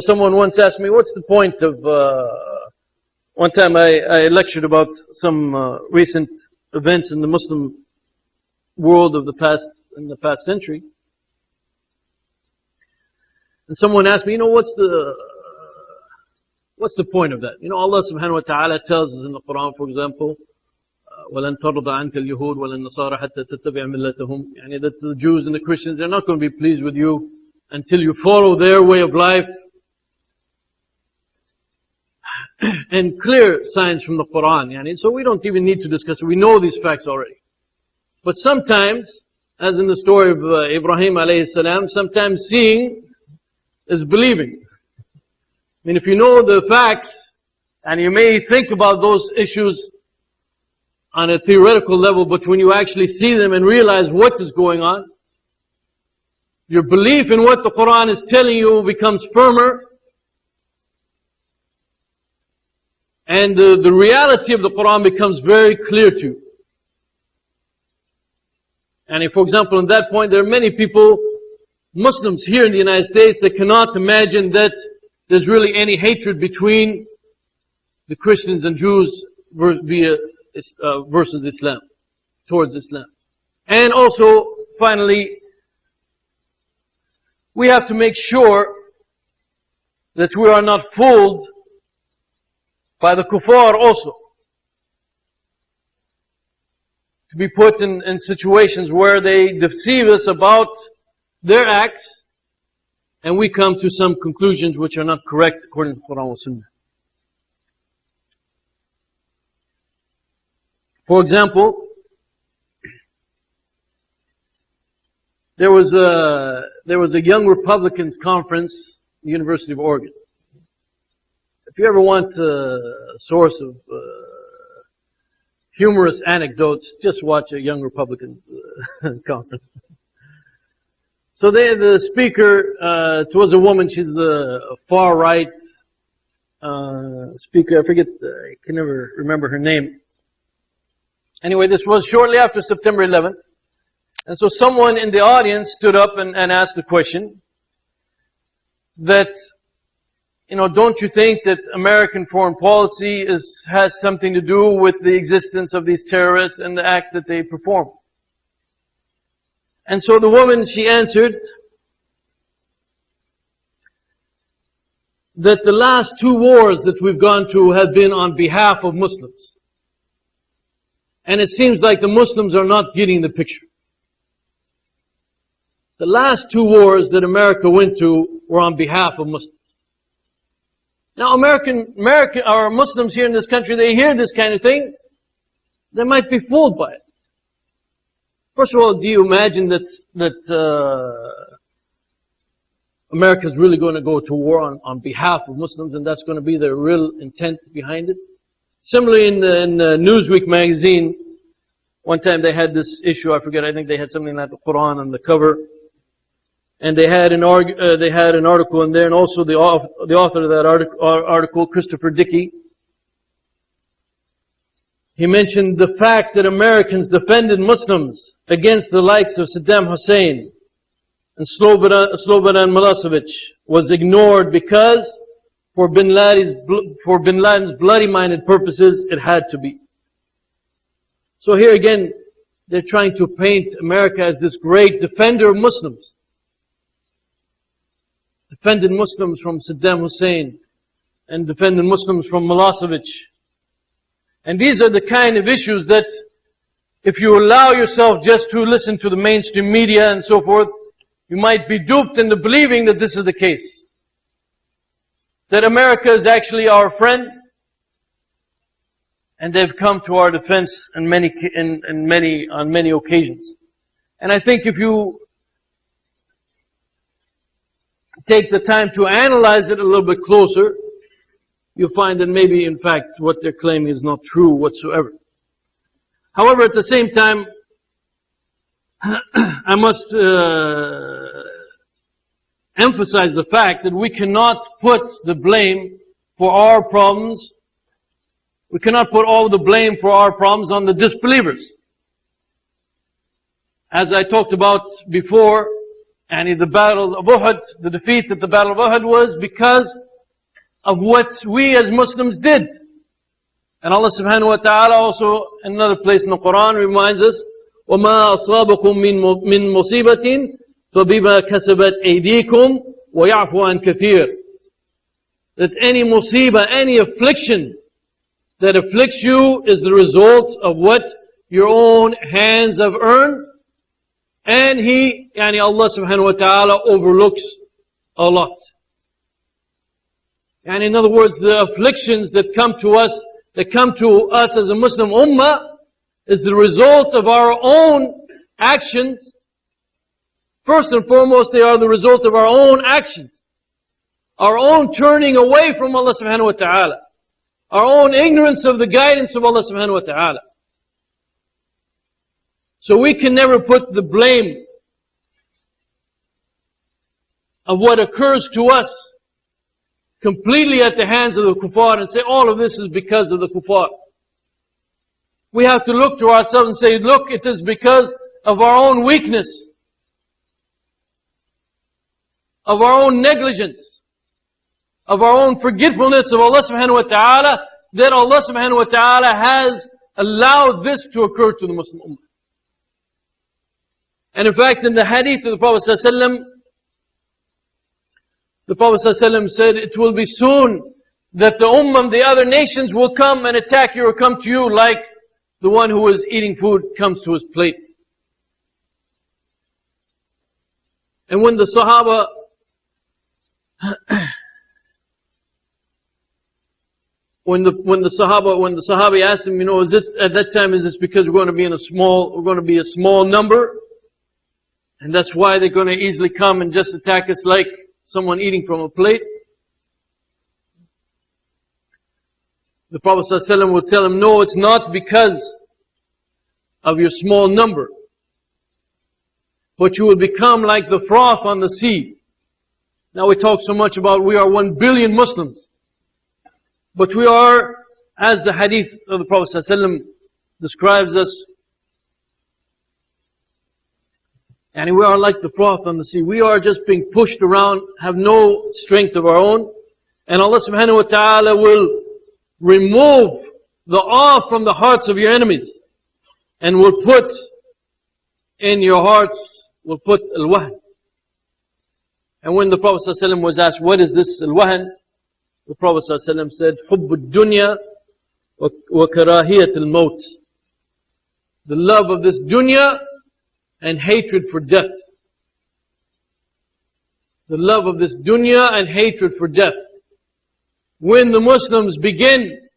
someone once asked me, what's the point of, one time I lectured about some recent events in the Muslim world in the past century. And someone asked me, what's the point of that? Allah subhanahu wa ta'ala tells us in the Quran, for example, وَلَن تَرْضَ عَنْكَ الْيَهُودُ وَلَن نَصَارَ حَتَّى تَتَّبِعَ مِلَّتَهُمْ. يعني that the Jews and the Christians, they're not going to be pleased with you until you follow their way of life. And clear signs from the Quran. Yani, so we don't even need to discuss it. We know these facts already. But sometimes, as in the story of Ibrahim alayhi salam, sometimes seeing is believing. I mean, if you know the facts, and you may think about those issues on a theoretical level, but when you actually see them and realize what is going on, your belief in what the Quran is telling you becomes firmer. And the reality of the Quran becomes very clear to you. And if, for example, in that point, there are many people, Muslims here in the United States, that cannot imagine that there's really any hatred between the Christians and Jews versus Islam, towards Islam. And also, finally, we have to make sure that we are not fooled by the kuffar also. To be put in situations where they deceive us about their acts, and we come to some conclusions which are not correct according to Quran and Sunnah. For example, there was a Young Republicans conference at the University of Oregon. If you ever want a source of humorous anecdotes, just watch a Young Republicans conference. So the speaker, it was a woman. She's a far right speaker. I forget. I can never remember her name. Anyway, this was shortly after September 11th, and so someone in the audience stood up and asked the question that, don't you think that American foreign policy has something to do with the existence of these terrorists and the acts that they perform? And so the woman, she answered that the last two wars that we've gone through have been on behalf of Muslims. And it seems like the Muslims are not getting the picture. The last two wars that America went through were on behalf of Muslims. Now, American or Muslims here in this country, they hear this kind of thing, they might be fooled by it. First of all, do you imagine that America is really going to go to war on behalf of Muslims, and that's going to be their real intent behind it? Similarly, in Newsweek magazine, one time they had this issue, I forget, I think they had something like the Quran on the cover. And they had an article in there, and also the author of that article, Christopher Dickey, he mentioned the fact that Americans defended Muslims against the likes of Saddam Hussein and Slobodan Milosevic was ignored because for Bin Laden's bloody-minded purposes, it had to be. So here again, they're trying to paint America as this great defender of Muslims. Defended Muslims from Saddam Hussein and defended Muslims from Milosevic. And these are the kind of issues that if you allow yourself just to listen to the mainstream media and so forth, you might be duped into believing that this is the case. That America is actually our friend, and they've come to our defense on many occasions. And I think if you take the time to analyze it a little bit closer, you'll find that maybe, in fact, what they're claiming is not true whatsoever. However, at the same time, I must emphasize the fact that we cannot put the blame for our problems, we cannot put all the blame for our problems on the disbelievers. As I talked about before, and the battle of Uhud, the defeat at the battle of Uhud was because of what we as Muslims did. And Allah subhanahu wa ta'ala also in another place in the Quran reminds us, وَمَا أَصَابَكُم مِّن مُّصِيبَةٍ فَبِمَا كَسَبَتْ أَيْدِيكُمْ وَيَعْفُ عَنْ كَثِيرٍ. That any musibah, any affliction that afflicts you is the result of what your own hands have earned. And Allah subhanahu wa ta'ala overlooks a lot. And in other words, the afflictions that come to us as a Muslim ummah, is the result of our own actions. First and foremost, they are the result of our own actions. Our own turning away from Allah subhanahu wa ta'ala. Our own ignorance of the guidance of Allah subhanahu wa ta'ala. So we can never put the blame of what occurs to us completely at the hands of the kuffar and say all of this is because of the kuffar. We have to look to ourselves and say, look, it is because of our own weakness, of our own negligence, of our own forgetfulness of Allah subhanahu wa ta'ala, that Allah subhanahu wa ta'ala has allowed this to occur to the Muslim ummah. And in fact, in the hadith of the Prophet ﷺ, the Prophet ﷺ said, it will be soon that the ummah, the other nations will come and attack you or come to you like the one who is eating food comes to his plate. And when the Sahaba when the Sahabi asked him, is it at that time, is this because we're going to be a small number, and that's why they're going to easily come and just attack us like someone eating from a plate? The Prophet ﷺ would tell him, no, it's not because of your small number, but you will become like the froth on the sea. Now we talk so much about we are 1 billion Muslims, but we are, as the hadith of the Prophet ﷺ describes us, and we are like the froth on the sea. We are just being pushed around, have no strength of our own. And Allah subhanahu wa ta'ala will remove the awe from the hearts of your enemies. And will put in your hearts, will put al-wahn. And when the Prophet ﷺ was asked, what is this al-wahn? The Prophet ﷺ said, حُبُّ الدُّنْيَا وَكَرَاهِيَةِ الْمَوْتِ. The love of this dunya and hatred for death. The love of this dunya and hatred for death. When the Muslims begin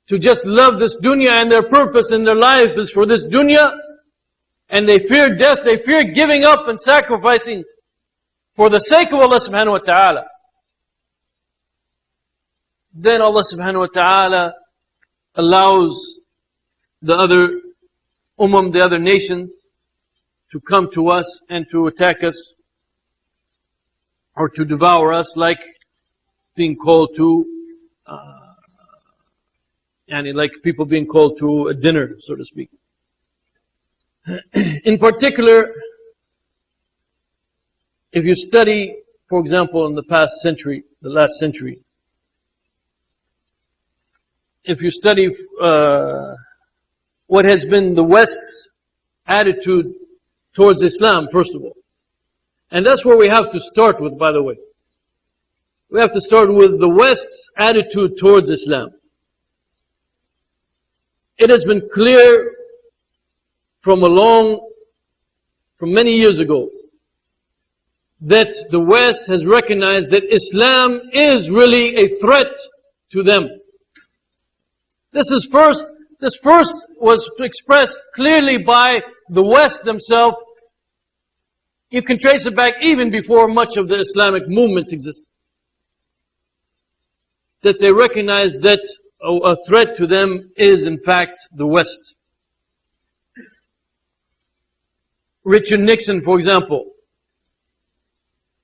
to just love this dunya and their purpose in their life is for this dunya, and they fear death, they fear giving up and sacrificing for the sake of Allah subhanahu wa ta'ala, then Allah subhanahu wa ta'ala allows the other the other nations, to come to us and to attack us or to devour us, like being called to, like people being called to a dinner, so to speak. In particular, if you study, for example, in the last century, if you study what has been the West's attitude towards Islam, first of all. And that's where we have to start with, by the way. We have to start with the West's attitude towards Islam. It has been clear from many years ago that the West has recognized that Islam is really a threat to them. This first was expressed clearly by the West themselves. You can trace it back even before much of the Islamic movement existed. That they recognize that a threat to them is in fact the West. Richard Nixon, for example.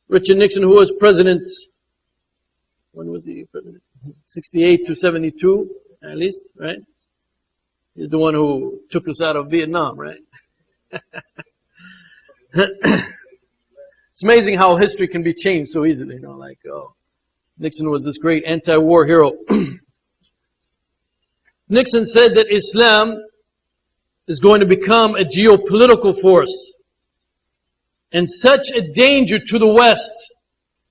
Richard Nixon, who was president, when was he president? 68 to 72, at least, right? He's the one who took us out of Vietnam, right? It's amazing how history can be changed so easily, Nixon was this great anti-war hero. Nixon said that Islam is going to become a geopolitical force and such a danger to the West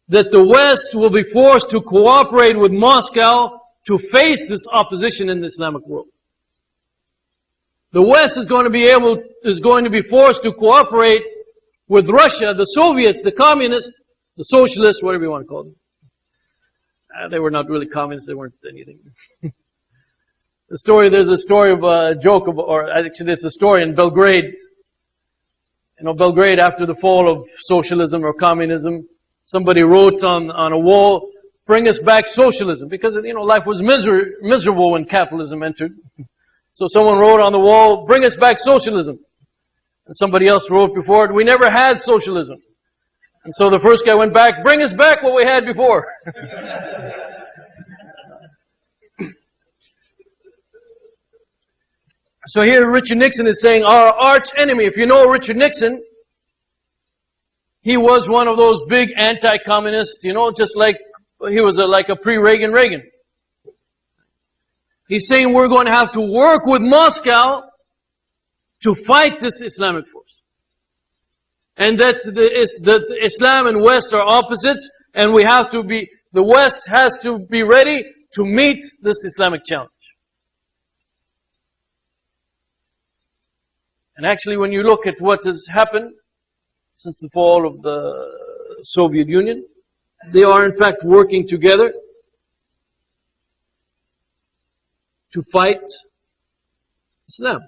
that the West will be forced to cooperate with Moscow to face this opposition in the Islamic world. The West is going to be forced to cooperate with Russia, the Soviets, the communists, the socialists, whatever you want to call them. They were not really communists, they weren't anything. There's a story of a joke, or actually it's a story in Belgrade. You know, Belgrade, after the fall of socialism or communism, somebody wrote on a wall, "Bring us back socialism," because, you know, life was miserable when capitalism entered. So someone wrote on the wall, "Bring us back socialism." And somebody else wrote before it, "We never had socialism." And so the first guy went back, "Bring us back what we had before." So here Richard Nixon is saying, our arch enemy, if you know Richard Nixon, he was one of those big anti-communists, you know, just like he was like a pre-Reagan Reagan. He's saying we're going to have to work with Moscow to fight this Islamic force. And that Islam and West are opposites, and the West has to be ready to meet this Islamic challenge. And actually, when you look at what has happened since the fall of the Soviet Union, they are in fact working together to fight Islam.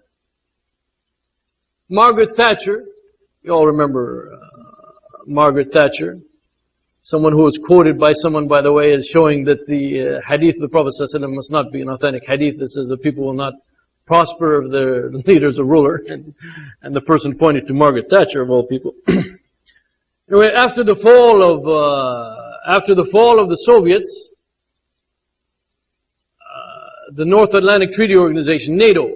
Margaret Thatcher, you all remember Margaret Thatcher, someone who was quoted by someone, by the way, as showing that the hadith of the Prophet ﷺ must not be an authentic hadith. This says that people will not prosper if their leaders are ruler, and the person pointed to Margaret Thatcher of all people. Anyway, after the fall of the Soviets, the North Atlantic Treaty Organization, NATO.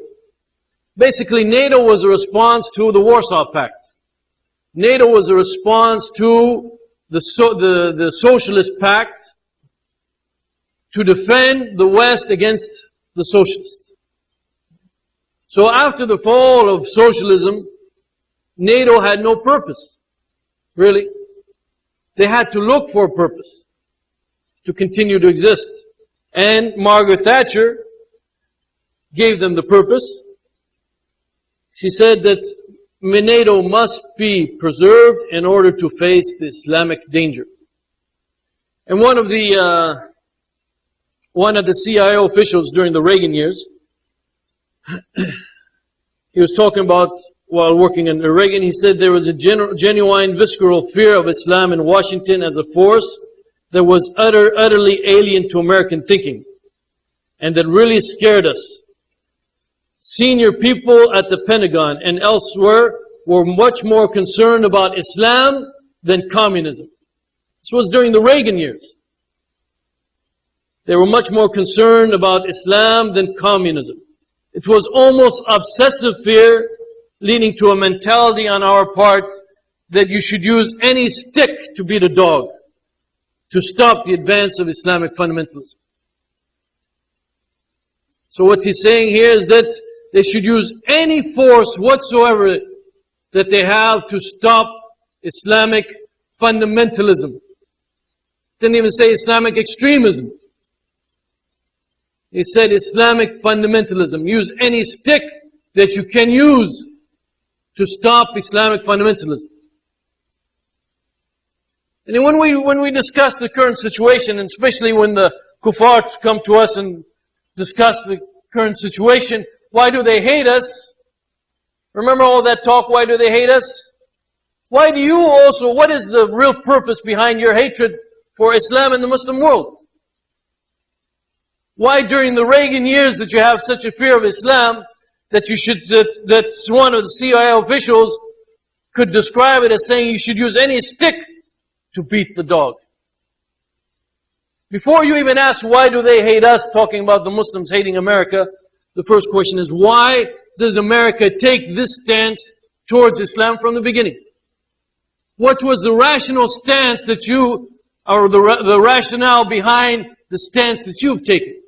Basically, NATO was a response to the Warsaw Pact. NATO was a response to the Socialist Pact to defend the West against the socialists. So after the fall of socialism, NATO had no purpose, really. They had to look for a purpose to continue to exist. And Margaret Thatcher gave them the purpose. She said that NATO must be preserved in order to face the Islamic danger. And one of the CIO officials during the Reagan years, he was talking about, while working under Reagan, he said there was a genuine visceral fear of Islam in Washington as a force that was utterly alien to American thinking, and that really scared us. Senior people at the Pentagon and elsewhere were much more concerned about Islam than communism. This was during the Reagan years. They were much more concerned about Islam than communism. It was almost obsessive fear, leading to a mentality on our part that you should use any stick to beat a dog to stop the advance of Islamic fundamentalism. So what he's saying here is that they should use any force whatsoever that they have to stop Islamic fundamentalism. Didn't even say Islamic extremism. He said Islamic fundamentalism. Use any stick that you can use to stop Islamic fundamentalism. And when we discuss the current situation, and especially when the kuffar come to us and discuss the current situation, why do they hate us? Remember all that talk, why do they hate us? Why do you also, what is the real purpose behind your hatred for Islam and the Muslim world? Why during the Reagan years that you have such a fear of Islam that that one of the CIA officials could describe it as saying you should use any stick to beat the dog? Before you even ask why do they hate us, talking about the Muslims hating America, the first question is, why does America take this stance towards Islam from the beginning? What was the rational stance that you, or the rationale behind the stance that you've taken?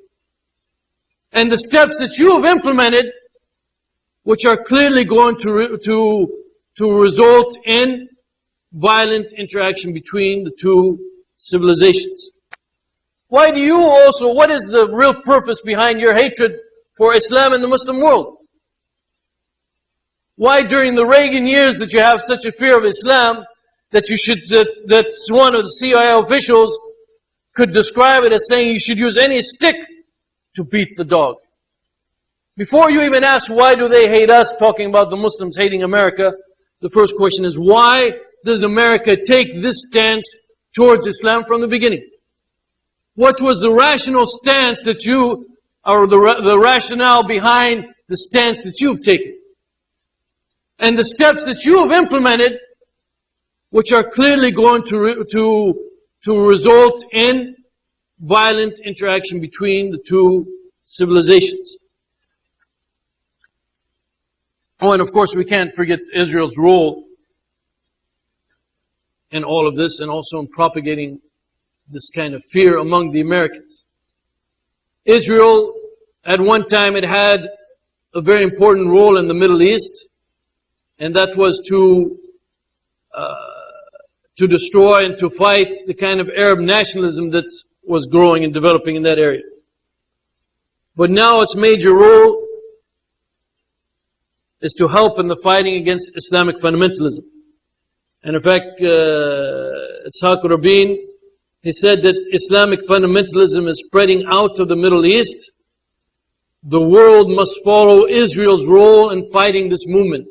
And the steps that you have implemented, which are clearly going to result in violent interaction between the two civilizations. Why do you also, what is the real purpose behind your hatred for Islam and the Muslim world? Why during the Reagan years that you have such a fear of Islam that you should, that one of the CIA officials could describe it as saying you should use any stick to beat the dog? Before you even ask why do they hate us, talking about the Muslims hating America, the first question is why does America take this stance towards Islam from the beginning? What was the rational stance that you, or the rationale behind the stance that you've taken? And the steps that you have implemented, which are clearly going to result in violent interaction between the two civilizations. Oh, and of course we can't forget Israel's role in all of this, and also in propagating this kind of fear among the Americans. Israel, at one time, it had a very important role in the Middle East, and that was to destroy and to fight the kind of Arab nationalism that was growing and developing in that area. But now its major role is to help in the fighting against Islamic fundamentalism. And in fact, Ishaq Rabin, he said that Islamic fundamentalism is spreading out of the Middle East. The world must follow Israel's role in fighting this movement.